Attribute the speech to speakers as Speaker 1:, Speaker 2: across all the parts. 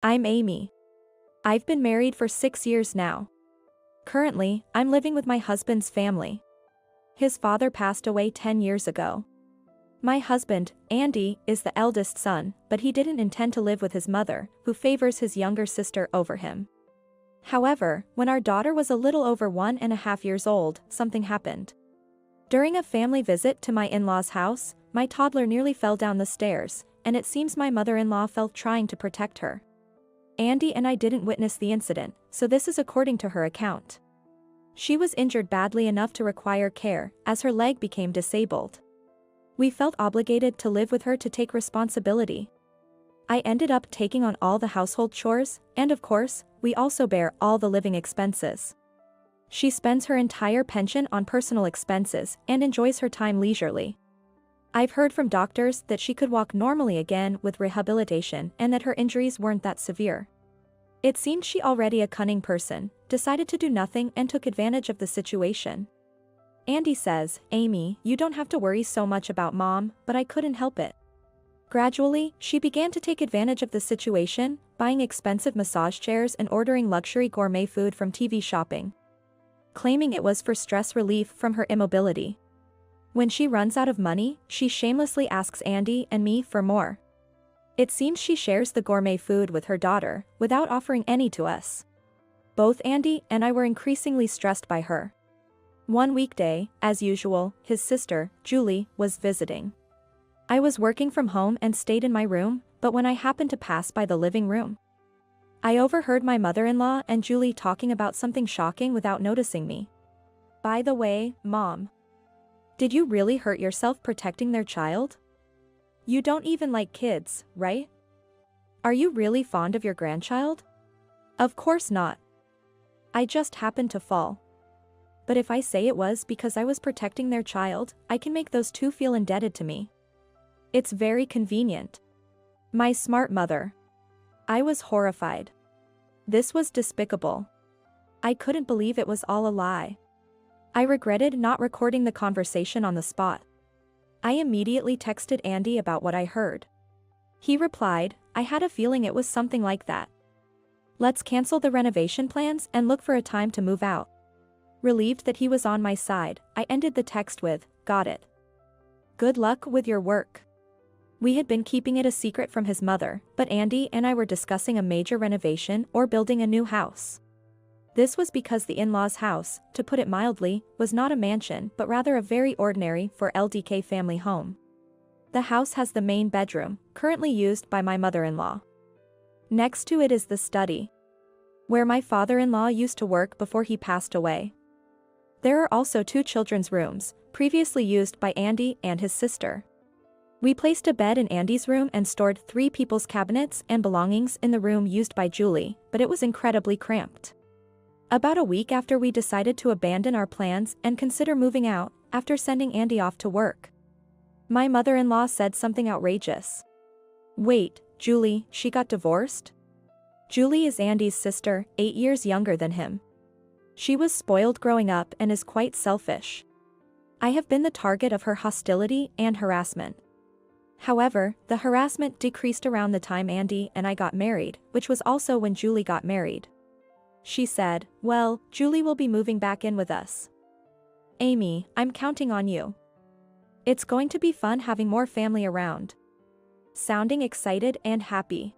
Speaker 1: I'm Amy. I've been married for 6 years now. Currently, I'm living with my husband's family. His father passed away 10 years ago. My husband, Andy, is the eldest son, but he didn't intend to live with his mother, who favors his younger sister over him. However, when our daughter was a little over 1.5 years old, something happened. During a family visit to my in-laws' house, my toddler nearly fell down the stairs, and it seems my mother-in-law fell trying to protect her. Andy and I didn't witness the incident, so this is according to her account. She was injured badly enough to require care, as her leg became disabled. We felt obligated to live with her to take responsibility. I ended up taking on all the household chores, and of course, we also bear all the living expenses. She spends her entire pension on personal expenses and enjoys her time leisurely. I've heard from doctors that she could walk normally again with rehabilitation and that her injuries weren't that severe. It seemed she already a cunning person, decided to do nothing and took advantage of the situation. Andy says, "Amy, you don't have to worry so much about mom," but I couldn't help it. Gradually, she began to take advantage of the situation, buying expensive massage chairs and ordering luxury gourmet food from TV shopping, claiming it was for stress relief from her immobility. When she runs out of money, she shamelessly asks Andy and me for more. It seems she shares the gourmet food with her daughter, without offering any to us. Both Andy and I were increasingly stressed by her. One weekday, as usual, his sister, Julie, was visiting. I was working from home and stayed in my room, but when I happened to pass by the living room, I overheard my mother-in-law and Julie talking about something shocking without noticing me. "By the way, Mom, did you really hurt yourself protecting their child? You don't even like kids, right? Are you really fond of your grandchild?" "Of course not. I just happened to fall. But if I say it was because I was protecting their child, I can make those two feel indebted to me. It's very convenient." My smart mother. I was horrified. This was despicable. I couldn't believe it was all a lie. I regretted not recording the conversation on the spot. I immediately texted Andy about what I heard. He replied, "I had a feeling it was something like that. Let's cancel the renovation plans and look for a time to move out." Relieved that he was on my side, I ended the text with, "Got it. Good luck with your work." We had been keeping it a secret from his mother, but Andy and I were discussing a major renovation or building a new house. This was because the in-laws' house, to put it mildly, was not a mansion but rather a very ordinary for LDK family home. The house has the main bedroom, currently used by my mother-in-law. Next to it is the study, where my father-in-law used to work before he passed away. There are also 2 children's rooms, previously used by Andy and his sister. We placed a bed in Andy's room and stored 3 people's cabinets and belongings in the room used by Julie, but it was incredibly cramped. About a week after we decided to abandon our plans and consider moving out, after sending Andy off to work, my mother-in-law said something outrageous. "Wait, Julie, she got divorced?" Julie is Andy's sister, 8 years younger than him. She was spoiled growing up and is quite selfish. I have been the target of her hostility and harassment. However, the harassment decreased around the time Andy and I got married, which was also when Julie got married. She said, "Well, Julie will be moving back in with us. Amy, I'm counting on you. It's going to be fun having more family around." Sounding excited and happy.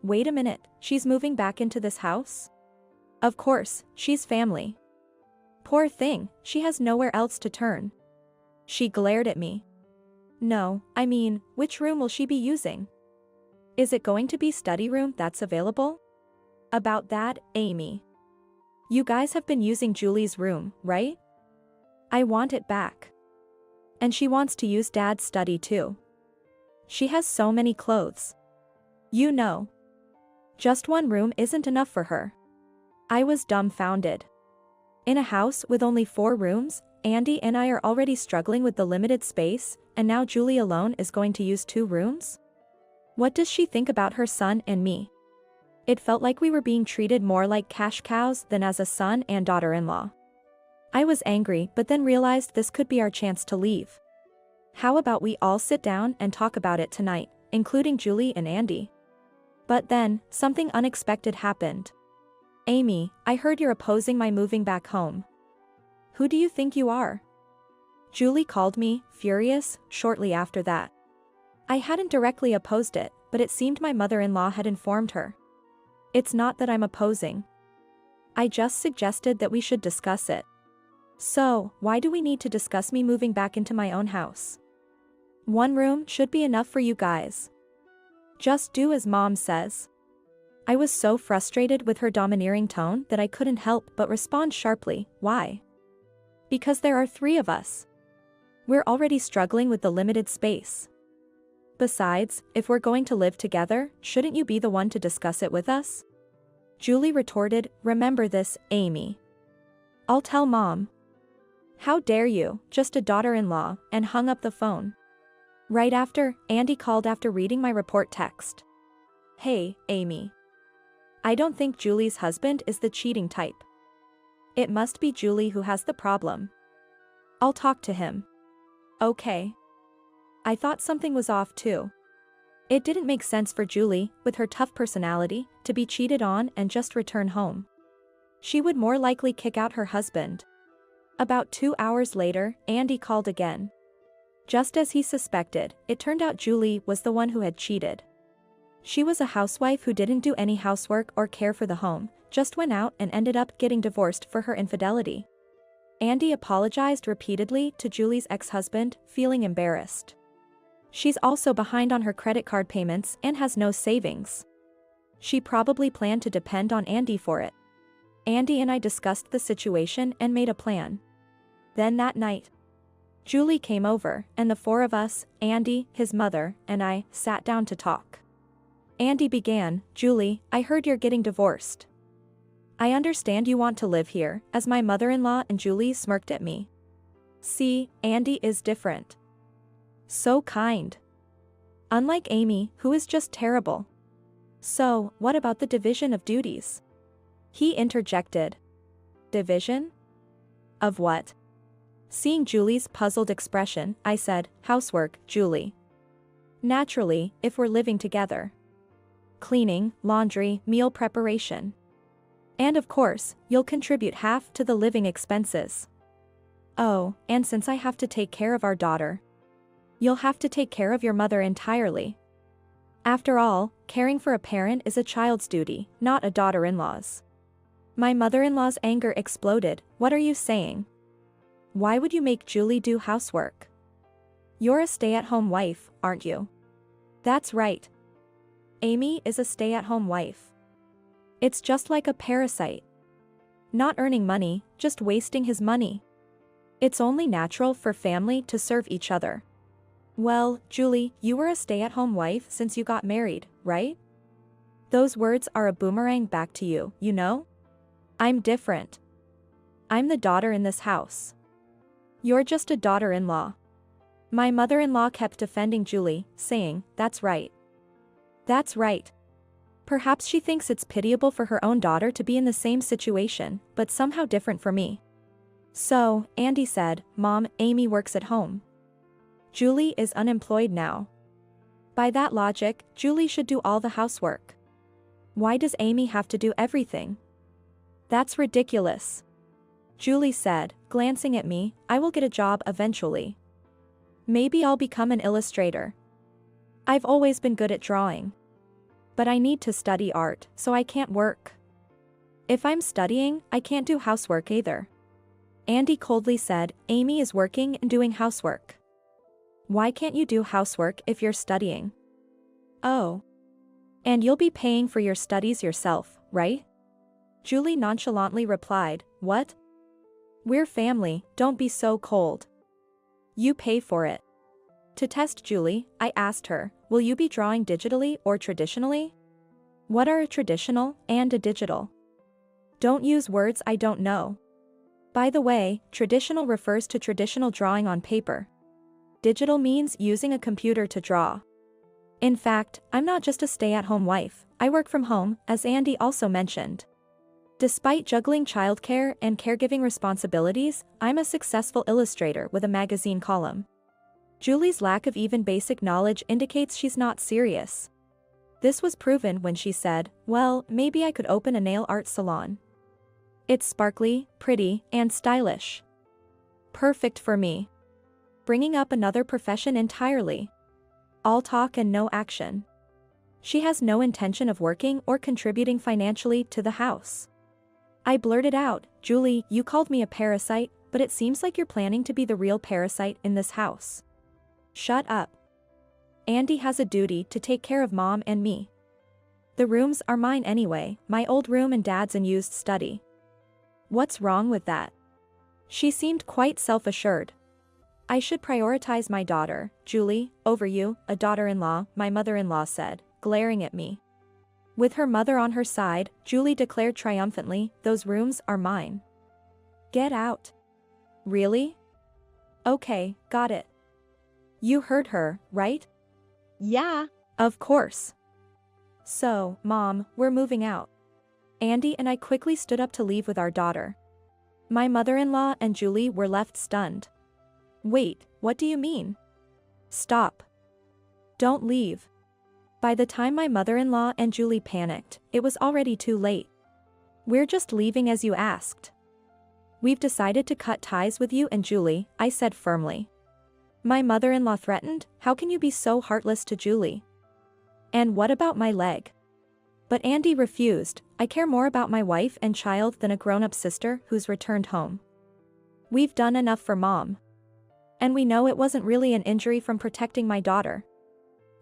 Speaker 1: Wait a minute, she's moving back into this house? Of course, she's family. Poor thing, she has nowhere else to turn. She glared at me. No, I mean, which room will she be using? Is it going to be study room that's available? About that, Amy. You guys have been using Julie's room, right? I want it back. And she wants to use Dad's study too. She has so many clothes. You know. Just one room isn't enough for her. I was dumbfounded. In a house with only 4 rooms, Andy and I are already struggling with the limited space, and now Julie alone is going to use 2 rooms? What does she think about her son and me? It felt like we were being treated more like cash cows than as a son and daughter-in-law. I was angry but then realized this could be our chance to leave. How about we all sit down and talk about it tonight, including Julie and Andy? But then, something unexpected happened. Amy, I heard you're opposing my moving back home. Who do you think you are? Julie called me, furious, shortly after that. I hadn't directly opposed it, but it seemed my mother-in-law had informed her. It's not that I'm opposing. I just suggested that we should discuss it. So, why do we need to discuss me moving back into my own house? One room should be enough for you guys. Just do as Mom says. I was so frustrated with her domineering tone that I couldn't help but respond sharply. Why? Because there are 3 of us. We're already struggling with the limited space. Besides, if we're going to live together, shouldn't you be the one to discuss it with us? Julie retorted, remember this, Amy. I'll tell Mom. How dare you, just a daughter-in-law, and hung up the phone. Right after, Andy called after reading my report text. Hey, Amy. I don't think Julie's husband is the cheating type. It must be Julie who has the problem. I'll talk to him. Okay. I thought something was off too. It didn't make sense for Julie, with her tough personality, to be cheated on and just return home. She would more likely kick out her husband. About 2 hours later, Andy called again. Just as he suspected, it turned out Julie was the one who had cheated. She was a housewife who didn't do any housework or care for the home, just went out and ended up getting divorced for her infidelity. Andy apologized repeatedly to Julie's ex-husband, feeling embarrassed. She's also behind on her credit card payments and has no savings. She probably planned to depend on Andy for it. Andy and I discussed the situation and made a plan. Then that night, Julie came over, and the 4 of us, Andy, his mother, and I, sat down to talk. Andy began, Julie, I heard you're getting divorced. I understand you want to live here, as my mother-in-law and Julie smirked at me. See, Andy is different. So kind. Unlike Amy, who is just terrible. So, what about the division of duties? He interjected. Division? Of what? Seeing Julie's puzzled expression, I said, housework, Julie. Naturally, if we're living together. Cleaning, laundry, meal preparation. And of course, you'll contribute half to the living expenses. Oh, and since I have to take care of our daughter, you'll have to take care of your mother entirely. After all, caring for a parent is a child's duty, not a daughter-in-law's. My mother-in-law's anger exploded. What are you saying? Why would you make Julie do housework? You're a stay-at-home wife, aren't you? That's right. Amy is a stay-at-home wife. It's just like a parasite. Not earning money, just wasting his money. It's only natural for family to serve each other. Well, Julie, you were a stay-at-home wife since you got married, right? Those words are a boomerang back to you, you know? I'm different. I'm the daughter in this house. You're just a daughter-in-law. My mother-in-law kept defending Julie, saying, that's right. That's right. Perhaps she thinks it's pitiable for her own daughter to be in the same situation, but somehow different for me. So, Andy said, Mom, Amy works at home. Julie is unemployed now. By that logic, Julie should do all the housework. Why does Amy have to do everything? That's ridiculous. Julie said, glancing at me, I will get a job eventually. Maybe I'll become an illustrator. I've always been good at drawing. But I need to study art, so I can't work. If I'm studying, I can't do housework either. Andy coldly said, Amy is working and doing housework. Why can't you do housework if you're studying? Oh. And you'll be paying for your studies yourself, right? Julie nonchalantly replied, what? We're family, don't be so cold. You pay for it. To test Julie, I asked her, will you be drawing digitally or traditionally? What are a traditional and a digital? Don't use words I don't know. By the way, traditional refers to traditional drawing on paper. Digital means using a computer to draw. In fact, I'm not just a stay-at-home wife, I work from home, as Andy also mentioned. Despite juggling childcare and caregiving responsibilities, I'm a successful illustrator with a magazine column. Julie's lack of even basic knowledge indicates she's not serious. This was proven when she said, well, maybe I could open a nail art salon. It's sparkly, pretty, and stylish. Perfect for me. Bringing up another profession entirely. All talk and no action. She has no intention of working or contributing financially to the house. I blurted out, Julie, you called me a parasite, but it seems like you're planning to be the real parasite in this house. Shut up. Andy has a duty to take care of Mom and me. The rooms are mine anyway, my old room and Dad's unused study. What's wrong with that? She seemed quite self-assured. I should prioritize my daughter, Julie, over you, a daughter-in-law, my mother-in-law said, glaring at me. With her mother on her side, Julie declared triumphantly, those rooms are mine. Get out. Really? Okay, got it. You heard her, right?
Speaker 2: Yeah.
Speaker 1: Of course. So, Mom, we're moving out. Andy and I quickly stood up to leave with our daughter. My mother-in-law and Julie were left stunned. Wait, what do you mean? Stop. Don't leave. By the time my mother-in-law and Julie panicked, it was already too late. We're just leaving as you asked. We've decided to cut ties with you and Julie, I said firmly. My mother-in-law threatened, how can you be so heartless to Julie? And what about my leg? But Andy refused, I care more about my wife and child than a grown-up sister who's returned home. We've done enough for Mom. And we know it wasn't really an injury from protecting my daughter.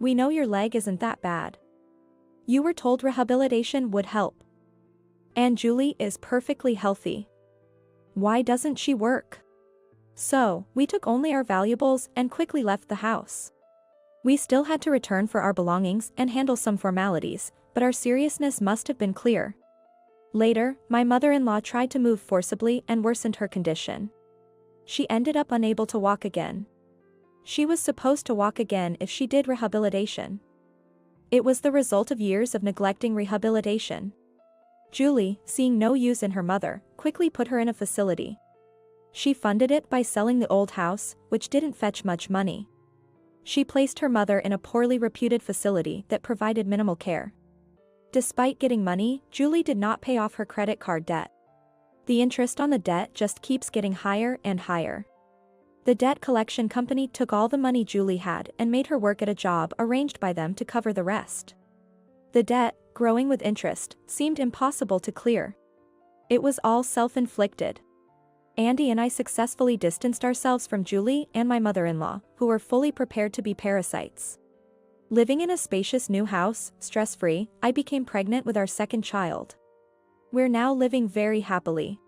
Speaker 1: We know your leg isn't that bad. You were told rehabilitation would help. And Julie is perfectly healthy. Why doesn't she work? So, we took only our valuables and quickly left the house. We still had to return for our belongings and handle some formalities, but our seriousness must have been clear. Later, my mother-in-law tried to move forcibly and worsened her condition. She ended up unable to walk again. She was supposed to walk again if she did rehabilitation. It was the result of years of neglecting rehabilitation. Julie, seeing no use in her mother, quickly put her in a facility. She funded it by selling the old house, which didn't fetch much money. She placed her mother in a poorly reputed facility that provided minimal care. Despite getting money, Julie did not pay off her credit card debt. The interest on the debt just keeps getting higher and higher. The debt collection company took all the money Julie had and made her work at a job arranged by them to cover the rest. The debt, growing with interest, seemed impossible to clear. It was all self-inflicted. Andy and I successfully distanced ourselves from Julie and my mother-in-law, who were fully prepared to be parasites. Living in a spacious new house, stress-free, I became pregnant with our second child. We're now living very happily.